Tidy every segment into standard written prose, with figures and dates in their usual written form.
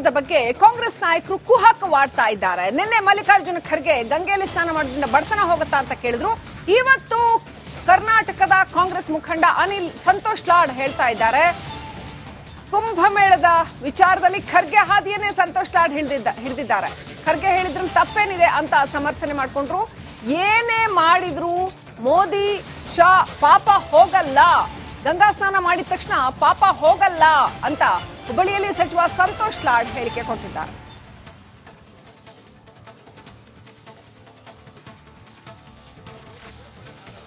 ಕುಂಭಮೇಳದ ಬಗ್ಗೆ ಕಾಂಗ್ರೆಸ್ ನಾಯಕರು ಕುಹಕವಾಡ್ತಾ ಇದ್ದಾರೆ. ನಿನ್ನೆ ಮಲ್ಲಿಕಾರ್ಜುನ ಖರ್ಗೆ ಗಂಗೆಯಲ್ಲಿ ಸ್ನಾನ ಮಾಡೋದ್ರಿಂದ ಬಡತನ ಹೋಗುತ್ತಾ ಅಂತ ಕೇಳಿದ್ರು. ಇವತ್ತು ಕರ್ನಾಟಕದ ಕಾಂಗ್ರೆಸ್ ಮುಖಂಡ ಸಂತೋಷ್ ಲಾಡ್ ಹೇಳ್ತಾ ಇದ್ದಾರೆ, ಕುಂಭಮೇಳದ ವಿಚಾರದಲ್ಲಿ ಖರ್ಗೆ ಹಾದಿಯನ್ನೇ ಸಂತೋಷ್ ಲಾಡ್ ಹಿಡಿದಿದ್ದಾರೆ. ಖರ್ಗೆ ಹೇಳಿದ್ರು ತಪ್ಪೇನಿದೆ ಅಂತ ಸಮರ್ಥನೆ ಮಾಡಿಕೊಂಡ್ರು. ಏನೇ ಮಾಡಿದ್ರು ಮೋದಿ ಶಾ ಪಾಪ ಹೋಗಲ್ಲ, ಗಂಗಾ ಸ್ನಾನ ಮಾಡಿದ ತಕ್ಷಣ ಪಾಪ ಹೋಗಲ್ಲ ಅಂತ ಹುಬ್ಬಳ್ಳಿಯಲ್ಲಿ ಸಚಿವ ಸಂತೋಷ್ ಲಾಡ್ ಹೇಳಿಕೆ ಕೊಟ್ಟಿದ್ದಾರೆ.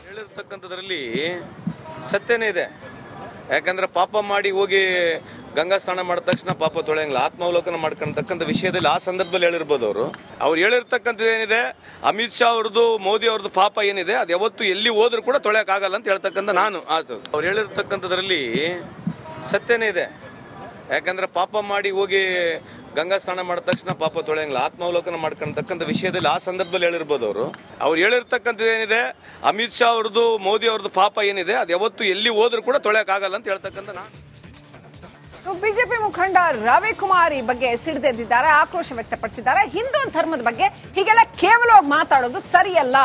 ಹೇಳಿರ್ತಕ್ಕಂಥದ್ರಲ್ಲಿ ಸತ್ಯನೇ ಇದೆ. ಯಾಕಂದ್ರೆ ಪಾಪ ಮಾಡಿ ಹೋಗಿ ಗಂಗಾ ಸ್ನಾನ ಮಾಡಿದ ತಕ್ಷಣ ಪಾಪ ತೊಳೆಯಂಗಿಲ್ಲ, ಆತ್ಮಾವಲೋಕನ ಮಾಡ್ಕೊಂತಕ್ಕಂಥ ವಿಷಯದಲ್ಲಿ ಆ ಸಂದರ್ಭದಲ್ಲಿ ಹೇಳಿರ್ಬೋದು. ಅವ್ರು ಹೇಳಿರ್ತಕ್ಕಂಥದ್ದು ಏನಿದೆ, ಅಮಿತ್ ಶಾ ಅವ್ರದ್ದು ಮೋದಿ ಅವ್ರದ್ದು ಪಾಪ ಏನಿದೆ ಅದು ಯಾವತ್ತು ಎಲ್ಲಿ ಹೋದ್ರೂ ಕೂಡ ತೊಳೆಯಕ್ ಆಗಲ್ಲ ಅಂತ ಹೇಳ್ತಕ್ಕಂಥ ನಾನು ಅವ್ರು ಹೇಳಿರ್ತಕ್ಕಂಥದ್ರಲ್ಲಿ ಸತ್ಯನೇ ಇದೆ. ಯಾಕಂದ್ರೆ ಪಾಪ ಮಾಡಿ ಹೋಗಿ ಗಂಗಾ ಸ್ನಾನ ಮಾಡಿದ ತಕ್ಷಣ ಪಾಪ ತೊಳೆಯಂಗಿಲ್ಲ, ಆತ್ಮಾವಲೋಕನ ಮಾಡ್ಕೊಂತಕ್ಕಂಥ ವಿಷಯದಲ್ಲಿ ಆ ಸಂದರ್ಭದಲ್ಲಿ ಹೇಳಿರ್ಬೋದು. ಅವ್ರು ಹೇಳಿರ್ತಕ್ಕಂಥದ್ದು ಏನಿದೆ, ಅಮಿತ್ ಶಾ ಅವ್ರದ್ದು ಮೋದಿ ಅವ್ರದ್ದು ಪಾಪ ಏನಿದೆ ಅದು ಯಾವತ್ತು ಎಲ್ಲಿ ಹೋದ್ರೂ ಕೂಡ ತೊಳೆಯಕ್ ಆಗಲ್ಲ ಅಂತ ಹೇಳ್ತಕ್ಕಂಥ ನಾನು. ಬಿಜೆಪಿ ಮುಖಂಡ ರವಿಕುಮಾರ್ ಈ ಬಗ್ಗೆ ಸಿಡಿದೆದ್ದಿದ್ದಾರೆ, ಆಕ್ರೋಶ ವ್ಯಕ್ತಪಡಿಸಿದ್ದಾರೆ. ಹಿಂದೂ ಧರ್ಮದ ಬಗ್ಗೆ ಹೀಗೆಲ್ಲ ಕೇವಲವಾಗಿ ಮಾತಾಡೋದು ಸರಿಯಲ್ಲ.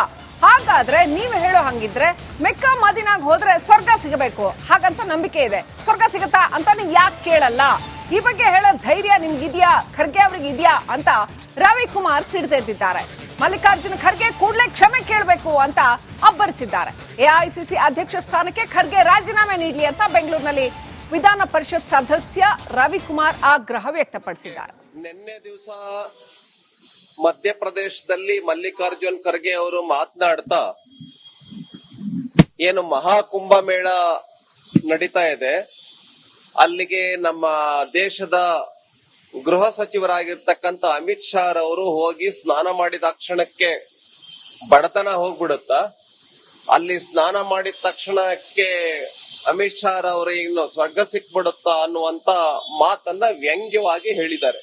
ಹಾಗಾದ್ರೆ ನೀವು ಹೇಳೋ ಹಂಗಿದ್ರೆ ಮೆಕ್ಕಾ ಮದೀನಾಗ್ ಹೋದ್ರೆ ಸ್ವರ್ಗ ಸಿಗಬೇಕು, ಹಾಗಂತ ನಂಬಿಕೆ ಇದೆ. ಸ್ವರ್ಗ ಸಿಗತ್ತಾ ಅಂತ ನೀವು ಯಾಕೆ ಕೇಳಲ್ಲ? ಈ ಬಗ್ಗೆ ಹೇಳೋ ಧೈರ್ಯ ನಿಮ್ಗಿದ್ಯಾ, ಖರ್ಗೆ ಅವ್ರಿಗೆ ಇದೆಯಾ ಅಂತ ರವಿಕುಮಾರ್ ಸಿಡಿದೆದ್ದಿದ್ದಾರೆ. ಮಲ್ಲಿಕಾರ್ಜುನ ಖರ್ಗೆ ಕೂಡಲೇ ಕ್ಷಮೆ ಕೇಳಬೇಕು ಅಂತ ಅಬ್ಬರಿಸಿದ್ದಾರೆ. ಎಐಸಿಸಿ ಅಧ್ಯಕ್ಷ ಸ್ಥಾನಕ್ಕೆ ಖರ್ಗೆ ರಾಜೀನಾಮೆ ನೀಡಲಿ ಅಂತ ಬೆಂಗಳೂರಿನಲ್ಲಿ ವಿಧಾನ ಪರಿಷತ್ ಸದಸ್ಯ ರವಿಕುಮಾರ್ ಆಗ್ರಹ ವ್ಯಕ್ತಪಡಿಸಿದ್ದಾರೆ. ನಿನ್ನೆ ದಿವಸ ಮಧ್ಯಪ್ರದೇಶದಲ್ಲಿ ಮಲ್ಲಿಕಾರ್ಜುನ್ ಖರ್ಗೆ ಅವರು ಮಾತನಾಡ್ತಾ ಏನು ಮಹಾಕುಂಭಮೇಳ ನಡೀತಾ ಇದೆ, ಅಲ್ಲಿಗೆ ನಮ್ಮ ದೇಶದ ಗೃಹ ಸಚಿವರಾಗಿರ್ತಕ್ಕಂಥ ಅಮಿತ್ ಶಾ ಅವರು ಹೋಗಿ ಸ್ನಾನ ಮಾಡಿದ ಕ್ಷಣಕ್ಕೆ ಬಡತನ ಹೋಗ್ಬಿಡುತ್ತಾ, ಅಲ್ಲಿ ಸ್ನಾನ ಮಾಡಿದ ತಕ್ಷಣಕ್ಕೆ ಅಮಿತ್ ಶಾ ಅವರು ಇನ್ನು ಸ್ವರ್ಗ ಸಿಕ್ಬಿಡುತ್ತಾ ಅನ್ನುವಂತ ಮಾತನ್ನ ವ್ಯಂಗ್ಯವಾಗಿ ಹೇಳಿದ್ದಾರೆ.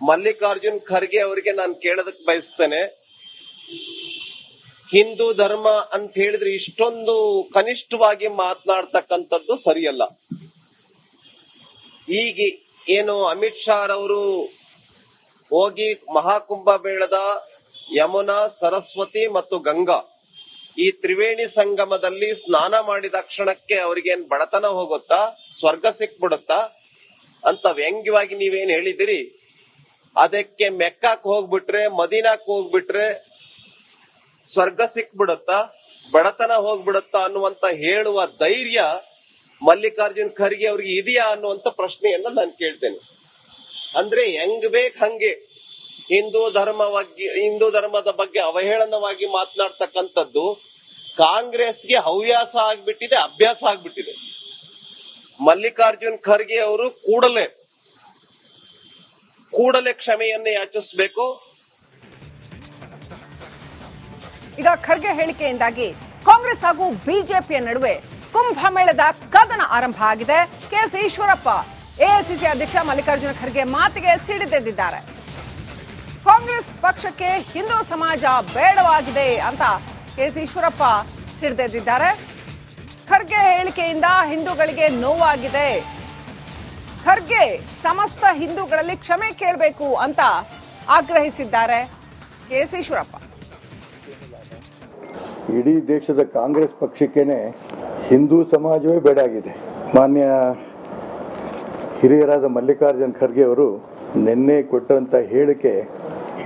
ಮಲ್ಲಿಕಾರ್ಜುನ್ ಖರ್ಗೆ ಅವರಿಗೆ ನಾನು ಕೇಳೋದಕ್ಕೆ ಬಯಸ್ತೇನೆ, ಹಿಂದೂ ಧರ್ಮ ಅಂತ ಹೇಳಿದ್ರೆ ಇಷ್ಟೊಂದು ಕನಿಷ್ಠವಾಗಿ ಮಾತನಾಡ್ತಕ್ಕಂಥದ್ದು ಸರಿಯಲ್ಲ. ಈಗ ಏನು ಅಮಿತ್ ಶಾ ಅವರು ಹೋಗಿ ಮಹಾಕುಂಭಮೇಳದ ಯಮುನಾ, ಸರಸ್ವತಿ ಮತ್ತು ಗಂಗಾ ಈ ತ್ರಿವೇಣಿ ಸಂಗಮದಲ್ಲಿ ಸ್ನಾನ ಮಾಡಿದ ಕ್ಷಣಕ್ಕೆ ಅವ್ರಿಗೇನ್ ಬಡತನ ಹೋಗುತ್ತಾ, ಸ್ವರ್ಗ ಸಿಕ್ಬಿಡುತ್ತಾ ಅಂತ ವ್ಯಂಗ್ಯವಾಗಿ ನೀವೇನ್ ಹೇಳಿದಿರಿ, ಅದಕ್ಕೆ ಮೆಕ್ಕಾಕ್ ಹೋಗ್ಬಿಟ್ರೆ ಮದೀನಾಕ್ ಹೋಗ್ಬಿಟ್ರೆ ಸ್ವರ್ಗ ಸಿಕ್ಬಿಡುತ್ತಾ, ಬಡತನ ಹೋಗ್ಬಿಡುತ್ತಾ ಅನ್ನುವಂತ ಹೇಳುವ ಧೈರ್ಯ ಮಲ್ಲಿಕಾರ್ಜುನ್ ಖರ್ಗೆ ಅವ್ರಿಗೆ ಇದೆಯಾ ಅನ್ನುವಂತ ಪ್ರಶ್ನೆಯನ್ನ ನಾನು ಕೇಳ್ತೇನೆ. ಅಂದ್ರೆ ಹೆಂಗ್ ಬೇಕ್ ಹಂಗೆ ಹಿಂದೂ ಧರ್ಮದ ಬಗ್ಗೆ ಅವಹೇಳನವಾಗಿ ಮಾತನಾಡ್ತಕ್ಕಂಥದ್ದು ಕಾಂಗ್ರೆಸ್ಗೆ ಹವ್ಯಾಸ ಆಗ್ಬಿಟ್ಟಿದೆ, ಅಭ್ಯಾಸ ಆಗ್ಬಿಟ್ಟಿದೆ. ಮಲ್ಲಿಕಾರ್ಜುನ್ ಖರ್ಗೆ ಅವರು ಕೂಡಲೇ ಕ್ಷಮೆಯನ್ನೇ ಯಾಚಿಸಬೇಕು. ಈಗ ಖರ್ಗೆ ಹೇಳಿಕೆಯಿಂದಾಗಿ ಕಾಂಗ್ರೆಸ್ ಹಾಗೂ ಬಿಜೆಪಿಯ ನಡುವೆ ಕುಂಭಮೇಳದ ಕದನ ಆರಂಭ ಆಗಿದೆ. ಕೆಎಸ್ ಈಶ್ವರಪ್ಪ ಎಐಸಿಸಿ ಅಧ್ಯಕ್ಷ ಮಲ್ಲಿಕಾರ್ಜುನ ಖರ್ಗೆ ಮಾತಿಗೆ ಸಿಡಿದೆದ್ದಿದ್ದಾರೆ. ಕಾಂಗ್ರೆಸ್ ಪಕ್ಷಕ್ಕೆ ಹಿಂದೂ ಸಮಾಜ ಬೇಡವಾಗಿದೆ ಅಂತ ಕೆಎಸ್ ಈಶ್ವರಪ್ಪ ಸಿಡಿದೆದ್ದಿದ್ದಾರೆ. ಖರ್ಗೆ ಹೇಳಿಕೆಯಿಂದ ಹಿಂದೂಗಳಿಗೆ ನೋವಾಗಿದೆ, ಖರ್ಗೆ ಸಮಸ್ತ ಹಿಂದೂಗಳಲ್ಲಿ ಕ್ಷಮೆ ಕೇಳಬೇಕು ಅಂತ ಆಗ್ರಹಿಸಿದ್ದಾರೆ ಕೆಎಸ್ ಈಶ್ವರಪ್ಪ. ಇಡೀ ದೇಶದ ಕಾಂಗ್ರೆಸ್ ಪಕ್ಷಕ್ಕೇನೆ ಹಿಂದೂ ಸಮಾಜವೇ ಬೇಡಾಗಿದೆ. ಮಾನ್ಯ ಹಿರಿಯರಾದ ಮಲ್ಲಿಕಾರ್ಜುನ್ ಖರ್ಗೆ ಅವರು ನಿನ್ನೆ ಕೊಟ್ಟಂತ ಹೇಳಿಕೆ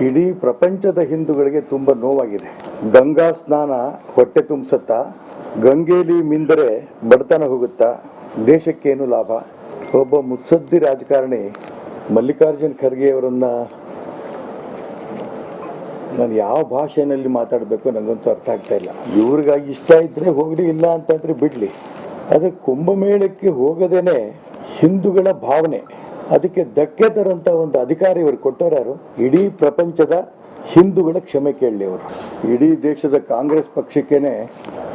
ಇಡೀ ಪ್ರಪಂಚದ ಹಿಂದೂಗಳಿಗೆ ತುಂಬ ನೋವಾಗಿದೆ. ಗಂಗಾ ಸ್ನಾನ ಹೊಟ್ಟೆ ತುಂಬಿಸುತ್ತಾ, ಗಂಗೆಯಲ್ಲಿ ಮಿಂದರೆ ಬಡತನ ಹೋಗುತ್ತಾ, ದೇಶಕ್ಕೇನು ಲಾಭ? ಒಬ್ಬ ಮುತ್ಸದ್ದಿ ರಾಜಕಾರಣಿ ಮಲ್ಲಿಕಾರ್ಜುನ್ ಖರ್ಗೆ ಅವರನ್ನ ನಾನು ಯಾವ ಭಾಷೆಯಲ್ಲಿ ಮಾತಾಡಬೇಕು ನನಗಂತೂ ಅರ್ಥ ಆಗ್ತಾ ಇಲ್ಲ. ಇವ್ರಿಗಾಗಿ ಇಷ್ಟ ಇದ್ರೆ ಹೋಗ್ಲಿ, ಇಲ್ಲ ಅಂತಂದ್ರೆ ಬಿಡ್ಲಿ. ಆದರೆ ಕುಂಭಮೇಳಕ್ಕೆ ಹೋಗದೇನೆ ಹಿಂದೂಗಳ ಭಾವನೆ ಅದಕ್ಕೆ ಧಕ್ಕೆ ತರಂತ ಒಂದು ಅಧಿಕಾರ ಇವರು ಕೊಟ್ಟವರಾರು. ಇಡೀ ಪ್ರಪಂಚದ ಹಿಂದೂಗಳ ಕ್ಷಮೆ ಕೇಳಲಿ ಅವರು. ಇಡೀ ದೇಶದ ಕಾಂಗ್ರೆಸ್ ಪಕ್ಷಕ್ಕೇನೆ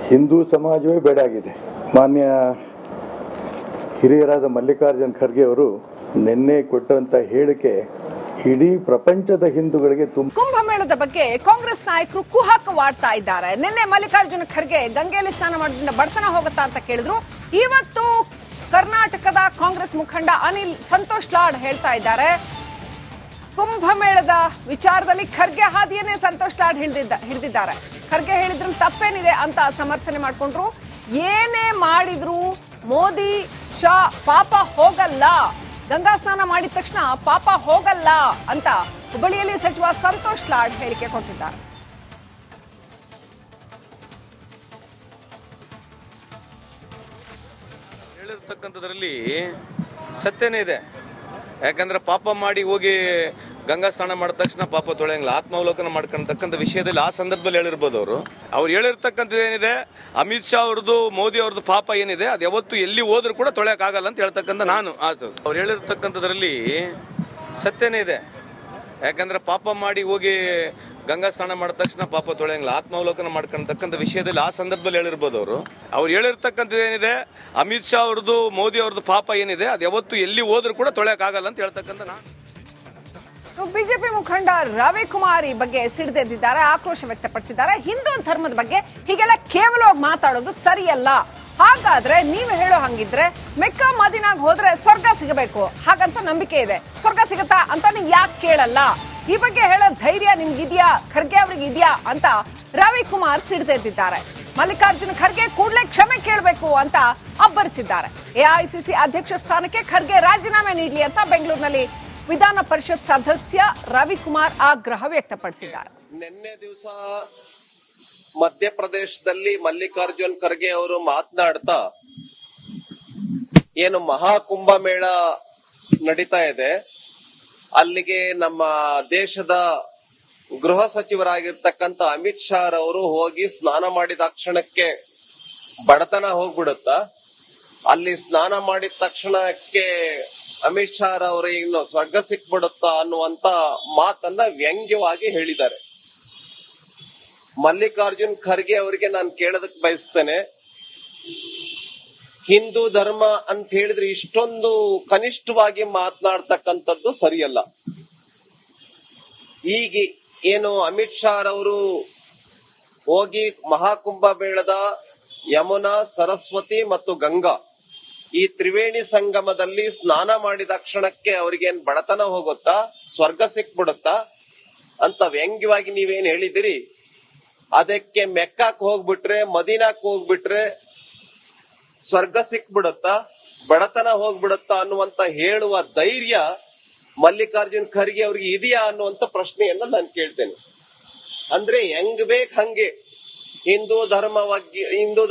ಹಿಂದೂ ಸಮಾಜವೇ ಬೇಡಾಗಿದೆ. ಮಾನ್ಯ ಹಿರಿಯರಾದ ಮಲ್ಲಿಕಾರ್ಜುನ್ ಖರ್ಗೆ ಅವರು ನಿನ್ನೆ ಕೊಟ್ಟಂತ ಹೇಳಿಕೆ ಇಡೀ ಪ್ರಪಂಚದ ಹಿಂದೂಗಳಿಗೆ ಕುಂಭಮೇಳದ ಬಗ್ಗೆ ಕಾಂಗ್ರೆಸ್ ನಾಯಕರು ಕುಹಕವಾಡ್ತಾ ಇದ್ದಾರೆ. ನಿನ್ನೆ ಮಲ್ಲಿಕಾರ್ಜುನ ಖರ್ಗೆ ಗಂಗೆಯಲ್ಲಿ ಸ್ನಾನ ಮಾಡೋದ್ರಿಂದ ಬಡತನ ಹೋಗುತ್ತಾ ಅಂತ ಕೇಳಿದ್ರು. ಇವತ್ತು ಕರ್ನಾಟಕದ ಕಾಂಗ್ರೆಸ್ ಮುಖಂಡ ಸಂತೋಷ್ ಲಾಡ್ ಹೇಳ್ತಾ ಇದ್ದಾರೆ. ಕುಂಭಮೇಳದ ವಿಚಾರದಲ್ಲಿ ಖರ್ಗೆ ಹಾದಿಯನ್ನೇ ಸಂತೋಷ್ ಲಾಡ್ ಹಿಡಿದಿದ್ದಾರೆ. ಖರ್ಗೆ ಹೇಳಿದ್ರು ತಪ್ಪೇನಿದೆ ಅಂತ ಸಮರ್ಥನೆ ಮಾಡಿಕೊಂಡ್ರು. ಏನೇ ಮಾಡಿದ್ರು ಮೋದಿ ಶಾ ಪಾಪ ಹೋಗಲ್ಲ, ಗಂಗಾ ಸ್ನಾನ ಮಾಡಿದ ತಕ್ಷಣ ಪಾಪ ಹೋಗಲ್ಲ ಅಂತ ಹುಬ್ಬಳ್ಳಿಯಲ್ಲಿ ಸಚಿವ ಸಂತೋಷ್ ಲಾಡ್ ಹೇಳಿಕೆ ಕೊಟ್ಟಿದ್ದಾರೆ. ಹೇಳಿರ್ತಕ್ಕಂಥದ್ರಲ್ಲಿ ಸತ್ಯನೇ ಇದೆ. ಯಾಕಂದ್ರೆ ಪಾಪ ಮಾಡಿ ಹೋಗಿ ಗಂಗಾ ಸ್ನಾನ ಮಾಡಿದ ತಕ್ಷಣ ಪಾಪ ತೊಳೆಯಂಗಿಲ್ಲ, ಆತ್ಮಾವಲೋಕನ ಮಾಡ್ಕೊಂತಕ್ಕಂಥ ವಿಷಯದಲ್ಲಿ ಆ ಸಂದರ್ಭದಲ್ಲಿ ಹೇಳಿರ್ಬೋದು. ಅವ್ರು ಹೇಳಿರ್ತಕ್ಕಂಥದ್ದು ಏನಿದೆ, ಅಮಿತ್ ಶಾ ಅವ್ರದ್ದು ಮೋದಿ ಅವ್ರದ್ದು ಪಾಪ ಏನಿದೆ ಅದು ಯಾವತ್ತು ಎಲ್ಲಿ ಹೋದ್ರೂ ಕೂಡ ತೊಳೆಯಕ್ ಆಗಲ್ಲ ಅಂತ ಹೇಳ್ತಕ್ಕಂಥ ನಾನು ಅವ್ರು ಹೇಳಿರ್ತಕ್ಕಂಥದ್ರಲ್ಲಿ ಸತ್ಯನೇ ಇದೆ. ಯಾಕಂದ್ರೆ ಪಾಪ ಮಾಡಿ ಹೋಗಿ ಗಂಗಾ ಸ್ನಾನ ಮಾಡಿದ ತಕ್ಷಣ ಪಾಪ ತೊಳೆಯಂಗಿಲ್ಲ, ಆತ್ಮಾವಲೋಕನ ಮಾಡ್ಕೊಂತಕ್ಕಂಥ ವಿಷಯದಲ್ಲಿ ಆ ಸಂದರ್ಭದಲ್ಲಿ ಹೇಳಿರ್ಬೋದು. ಅವ್ರು ಹೇಳಿರ್ತಕ್ಕಂಥದ್ದು ಏನಿದೆ, ಅಮಿತ್ ಶಾ ಅವ್ರದ್ದು ಮೋದಿ ಅವ್ರದ್ದು ಪಾಪ ಏನಿದೆ ಅದು ಯಾವತ್ತು ಎಲ್ಲಿ ಹೋದ್ರೂ ಕೂಡ ತೊಳೆಯಕ್ ಆಗಲ್ಲ ಅಂತ ಹೇಳ್ತಕ್ಕಂಥ ನಾನು. ಬಿಜೆಪಿ ಮುಖಂಡ ರವಿಕುಮಾರ್ ಈ ಬಗ್ಗೆ ಸಿಡಿದೆದ್ದಿದ್ದಾರೆ, ಆಕ್ರೋಶ ವ್ಯಕ್ತಪಡಿಸಿದ್ದಾರೆ. ಹಿಂದೂ ಧರ್ಮದ ಬಗ್ಗೆ ಹೀಗೆಲ್ಲ ಕೇವಲವಾಗಿ ಮಾತಾಡೋದು ಸರಿಯಲ್ಲ. ಹಾಗಾದ್ರೆ ನೀವು ಹೇಳೋ ಹಂಗಿದ್ರೆ ಮೆಕ್ಕಾ ಮದೀನಾಗ್ ಹೋದ್ರೆ ಸ್ವರ್ಗ ಸಿಗಬೇಕು, ಹಾಗಂತ ನಂಬಿಕೆ ಇದೆ. ಸ್ವರ್ಗ ಸಿಗತ್ತಾ ಅಂತ ನೀವು ಯಾಕೆ ಕೇಳಲ್ಲ? ಈ ಬಗ್ಗೆ ಹೇಳೋ ಧೈರ್ಯ ನಿಮ್ಗಿದ್ಯಾ, ಖರ್ಗೆ ಅವ್ರಿಗೆ ಇದೆಯಾ ಅಂತ ರವಿಕುಮಾರ್ ಸಿಡಿದೆದ್ದಿದ್ದಾರೆ. ಮಲ್ಲಿಕಾರ್ಜುನ ಖರ್ಗೆ ಕೂಡಲೇ ಕ್ಷಮೆ ಕೇಳಬೇಕು ಅಂತ ಅಬ್ಬರಿಸಿದ್ದಾರೆ. ಎಐಸಿಸಿ ಅಧ್ಯಕ್ಷ ಸ್ಥಾನಕ್ಕೆ ಖರ್ಗೆ ರಾಜೀನಾಮೆ ನೀಡಲಿ ಅಂತ ಬೆಂಗಳೂರಿನಲ್ಲಿ ವಿಧಾನ ಪರಿಷತ್ ಸದಸ್ಯ ರವಿಕುಮಾರ್ ಆಗ್ರಹ ವ್ಯಕ್ತಪಡಿಸಿದ್ದಾರೆ. ನಿನ್ನೆ ದಿವಸ ಮಧ್ಯಪ್ರದೇಶದಲ್ಲಿ ಮಲ್ಲಿಕಾರ್ಜುನ್ ಖರ್ಗೆ ಅವರು ಮಾತನಾಡ್ತಾ ಏನು ಮಹಾಕುಂಭಮೇಳ ನಡೀತಾ ಇದೆ, ಅಲ್ಲಿಗೆ ನಮ್ಮ ದೇಶದ ಗೃಹ ಸಚಿವರಾಗಿರ್ತಕ್ಕಂಥ ಅಮಿತ್ ಶಾ ಅವರು ಹೋಗಿ ಸ್ನಾನ ಮಾಡಿದ ಕ್ಷಣಕ್ಕೆ ಬಡತನ ಹೋಗ್ಬಿಡುತ್ತಾ, ಅಲ್ಲಿ ಸ್ನಾನ ಮಾಡಿದ ತಕ್ಷಣಕ್ಕೆ ಅಮಿತ್ ಶಾ ಅವರು ಇನ್ನು ಸ್ವರ್ಗ ಸಿಕ್ಬಿಡುತ್ತಾ ಅನ್ನುವಂತ ಮಾತನ್ನ ವ್ಯಂಗ್ಯವಾಗಿ ಹೇಳಿದ್ದಾರೆ. ಮಲ್ಲಿಕಾರ್ಜುನ್ ಖರ್ಗೆ ಅವರಿಗೆ ನಾನು ಕೇಳೋದಕ್ಕೆ ಬಯಸ್ತೇನೆ, ಹಿಂದೂ ಧರ್ಮ ಅಂತ ಹೇಳಿದ್ರೆ ಇಷ್ಟೊಂದು ಕನಿಷ್ಠವಾಗಿ ಮಾತನಾಡ್ತಕ್ಕಂಥದ್ದು ಸರಿಯಲ್ಲ. ಈಗ ಏನು ಅಮಿತ್ ಶಾ ಅವರು ಹೋಗಿ ಮಹಾಕುಂಭಮೇಳದ ಯಮುನಾ, ಸರಸ್ವತಿ ಮತ್ತು ಗಂಗಾ ಈ ತ್ರಿವೇಣಿ ಸಂಗಮದಲ್ಲಿ ಸ್ನಾನ ಮಾಡಿದ ಕ್ಷಣಕ್ಕೆ ಅವ್ರಿಗೇನ್ ಬಡತನ ಹೋಗುತ್ತಾ, ಸ್ವರ್ಗ ಸಿಕ್ಬಿಡುತ್ತಾ ಅಂತ ವ್ಯಂಗ್ಯವಾಗಿ ನೀವೇನ್ ಹೇಳಿದಿರಿ, ಅದಕ್ಕೆ ಮೆಕ್ಕಾಕ್ ಹೋಗ್ಬಿಟ್ರೆ, ಮದೀನಾಕ್ ಹೋಗ್ಬಿಟ್ರೆ ಸ್ವರ್ಗ ಸಿಕ್ಬಿಡುತ್ತಾ, ಬಡತನ ಹೋಗ್ಬಿಡುತ್ತಾ ಅನ್ನುವಂತ ಹೇಳುವ ಧೈರ್ಯ ಮಲ್ಲಿಕಾರ್ಜುನ್ ಖರ್ಗೆ ಅವ್ರಿಗೆ ಇದೆಯಾ ಅನ್ನುವಂತ ಪ್ರಶ್ನೆಯನ್ನ ನಾನು ಕೇಳ್ತೇನೆ. ಅಂದ್ರೆ ಹೆಂಗ್ ಬೇಕ್ ಹಂಗೆ ಹಿಂದೂ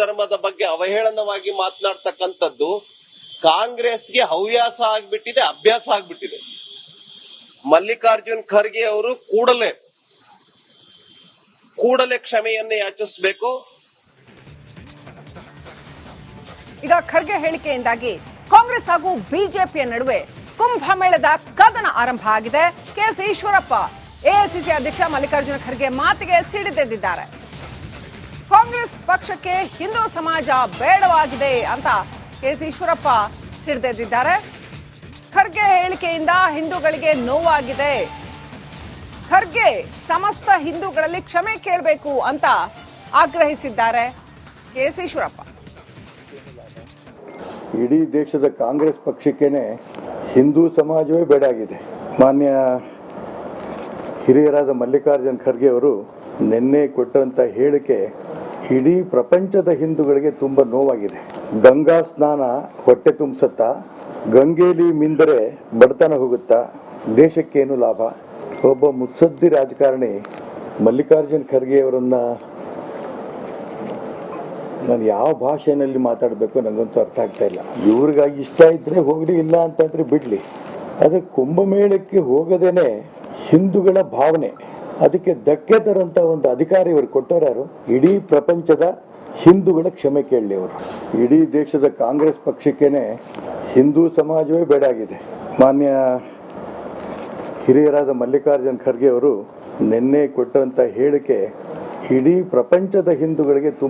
ಧರ್ಮದ ಬಗ್ಗೆ ಅವಹೇಳನವಾಗಿ ಮಾತನಾಡ್ತಕ್ಕಂಥದ್ದು ಕಾಂಗ್ರೆಸ್ಗೆ ಹವ್ಯಾಸ ಆಗ್ಬಿಟ್ಟಿದೆ, ಅಭ್ಯಾಸ ಆಗ್ಬಿಟ್ಟಿದೆ. ಮಲ್ಲಿಕಾರ್ಜುನ್ ಖರ್ಗೆ ಅವರು ಕೂಡಲೇ ಕ್ಷಮೆಯನ್ನೇ ಯಾಚಿಸಬೇಕು. ಈಗ ಖರ್ಗೆ ಹೇಳಿಕೆಯಿಂದಾಗಿ ಕಾಂಗ್ರೆಸ್ ಹಾಗೂ ಬಿಜೆಪಿಯ ನಡುವೆ ಕುಂಭಮೇಳದ ಕದನ ಆರಂಭ ಆಗಿದೆ. ಕೆಎಸ್ ಈಶ್ವರಪ್ಪ ಎಐಸಿಸಿ ಅಧ್ಯಕ್ಷ ಮಲ್ಲಿಕಾರ್ಜುನ ಖರ್ಗೆ ಮಾತಿಗೆ ಸಿಡಿದೆದ್ದಿದ್ದಾರೆ. ಕಾಂಗ್ರೆಸ್ ಪಕ್ಷಕ್ಕೆ ಹಿಂದೂ ಸಮಾಜ ಬೇಡವಾಗಿದೆ ಅಂತ ಕೆಎಸ್ ಈಶ್ವರಪ್ಪ ಸಿಡಿದೆದ್ದಿದ್ದಾರೆ. ಖರ್ಗೆ ಹೇಳಿಕೆಯಿಂದ ಹಿಂದೂಗಳಿಗೆ ನೋವಾಗಿದೆ. ಖರ್ಗೆ ಸಮಸ್ತ ಹಿಂದೂಗಳಲ್ಲಿ ಕ್ಷಮೆ ಕೇಳಬೇಕು ಅಂತ ಆಗ್ರಹಿಸಿದ್ದಾರೆ ಕೆಎಸ್ ಈಶ್ವರಪ್ಪ. ಇಡೀ ದೇಶದ ಕಾಂಗ್ರೆಸ್ ಪಕ್ಷಕ್ಕೇನೆ ಹಿಂದೂ ಸಮಾಜವೇ ಬೇಡ ಆಗಿದೆ. ಮಾನ್ಯ ಹಿರಿಯರಾದ ಮಲ್ಲಿಕಾರ್ಜುನ್ ಖರ್ಗೆ ಅವರು ನಿನ್ನೆ ಕೊಟ್ಟಂತ ಹೇಳಿಕೆ ಇಡೀ ಪ್ರಪಂಚದ ಹಿಂದೂಗಳಿಗೆ ತುಂಬಾ ನೋವಾಗಿದೆ. ಗಂಗಾ ಸ್ನಾನ ಹೊಟ್ಟೆ ತುಂಬಿಸುತ್ತಾ, ಗಂಗೆಯಲ್ಲಿ ಮಿಂದರೆ ಬಡತನ ಹೋಗುತ್ತಾ, ದೇಶಕ್ಕೇನು ಲಾಭ? ಒಬ್ಬ ಮುತ್ಸದ್ದಿ ರಾಜಕಾರಣಿ ಮಲ್ಲಿಕಾರ್ಜುನ್ ಖರ್ಗೆ ಅವರನ್ನ ನಾನು ಯಾವ ಭಾಷೆಯಲ್ಲಿ ಮಾತಾಡಬೇಕು ನನಗಂತೂ ಅರ್ಥ ಆಗ್ತಾ ಇಲ್ಲ. ಇವ್ರಿಗೆ ಇಷ್ಟ ಇದ್ರೆ ಹೋಗ್ಲಿ, ಇಲ್ಲ ಅಂತಂದ್ರೆ ಬಿಡ್ಲಿ. ಆದರೆ ಕುಂಭಮೇಳಕ್ಕೆ ಹೋಗದೇನೆ ಹಿಂದೂಗಳ ಭಾವನೆ ಅದಕ್ಕೆ ಧಕ್ಕೆ ತರಂತ ಒಂದು ಅಧಿಕಾರ ಇವರು ಕೊಟ್ಟವ್ರು. ಇಡೀ ಪ್ರಪಂಚದ ಹಿಂದೂಗಳ ಕ್ಷಮೆ ಕೇಳಲಿ ಅವರು. ಇಡೀ ದೇಶದ ಕಾಂಗ್ರೆಸ್ ಪಕ್ಷಕ್ಕೇನೆ ಹಿಂದೂ ಸಮಾಜವೇ ಬೇಡ ಆಗಿದೆ. ಮಾನ್ಯ ಹಿರಿಯರಾದ ಮಲ್ಲಿಕಾರ್ಜುನ್ ಖರ್ಗೆ ಅವರು ನಿನ್ನೆ ಕೊಟ್ಟಂತ ಹೇಳಿಕೆ ಇಡೀ ಪ್ರಪಂಚದ ಹಿಂದೂಗಳಿಗೆ